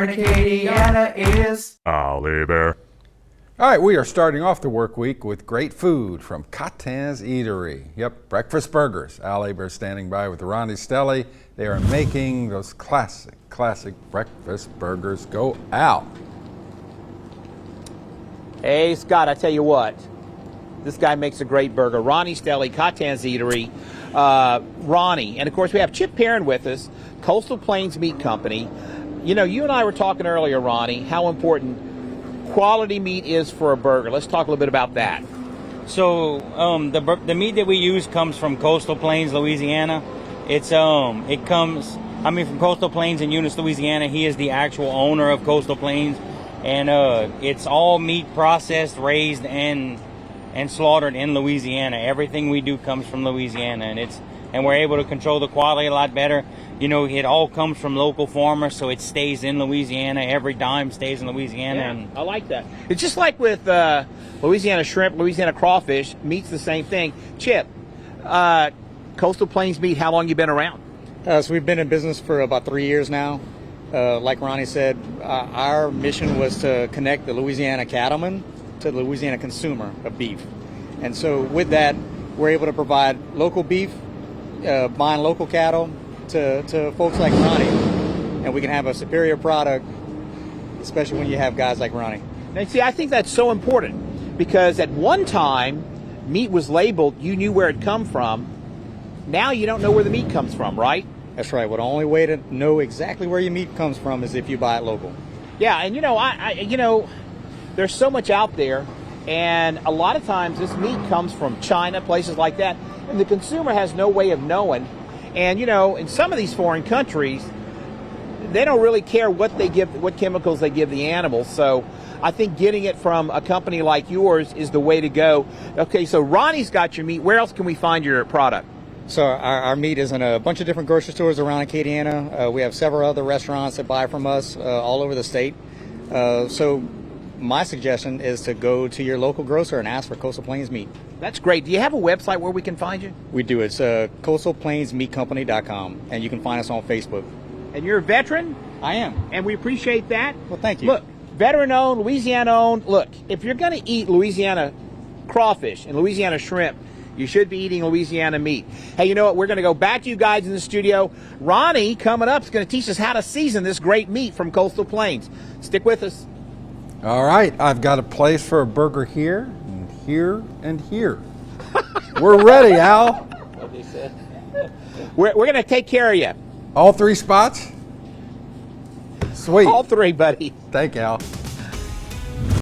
here in Acadiana is Ollie Bear. All right, we are starting off the work week with great food from Catin's Eatery. Yep, breakfast burgers. Al Aber standing by with Ronnie Stelly. They are making those classic breakfast burgers. Go out. Hey, Scott, I tell you what. This guy makes a great burger. Ronnie Stelly, Catin's Eatery. Ronnie. And, of course, we have Chip Perrin with us, Coastal Plains Meat Company. You know, you and I were talking earlier, Ronnie, how important quality meat is for a burger. Let's talk a little bit about that. So the meat that we use comes from Coastal Plains, Louisiana. It comes from Coastal Plains in Eunice, Louisiana. He is the actual owner of Coastal Plains, and it's all meat processed, raised, and slaughtered in Louisiana. Everything we do comes from Louisiana, and we're able to control the quality a lot better. You know, it all comes from local farmers, so it stays in Louisiana. Every dime stays in Louisiana. Yeah, and I like that. It's just like with Louisiana shrimp, Louisiana crawfish, meat's the same thing. Chip, Coastal Plains Meat, how long you been around? So we've been in business for about 3 years now. Like Ronnie said, our mission was to connect the Louisiana cattleman to the Louisiana consumer of beef. And so with that, we're able to provide local beef, buying local cattle to folks like Ronnie. And we can have a superior product, especially when you have guys like Ronnie. Now, see, I think that's so important because at one time, meat was labeled, you knew where it come from. Now you don't know where the meat comes from, right? That's right. Well, the only way to know exactly where your meat comes from is if you buy it local. Yeah, and you know, there's so much out there, and a lot of times this meat comes from China, places like that, and the consumer has no way of knowing. And you know, in some of these foreign countries, they don't really care what chemicals they give the animals. So I think getting it from a company like yours is the way to go. Okay, so Ronnie's got your meat. Where else can we find your product? So our meat is in a bunch of different grocery stores around Acadiana. We have several other restaurants that buy from us all over the state. So my suggestion is to go to your local grocer and ask for Coastal Plains Meat. That's great. Do you have a website where we can find you? We do. It's coastalplainsmeatcompany.com, and you can find us on Facebook. And you're a veteran? I am. And we appreciate that. Well, thank you. Look, veteran-owned, Louisiana-owned. Look, if you're going to eat Louisiana crawfish and Louisiana shrimp, you should be eating Louisiana meat. Hey, you know what? We're going to go back to you guys in the studio. Ronnie, coming up, is going to teach us how to season this great meat from Coastal Plains. Stick with us. All right, I've got a place for a burger here, and here, and here. We're ready, Al. What they said. We're going to take care of you. All three spots? Sweet. All three, buddy. Thank you, Al.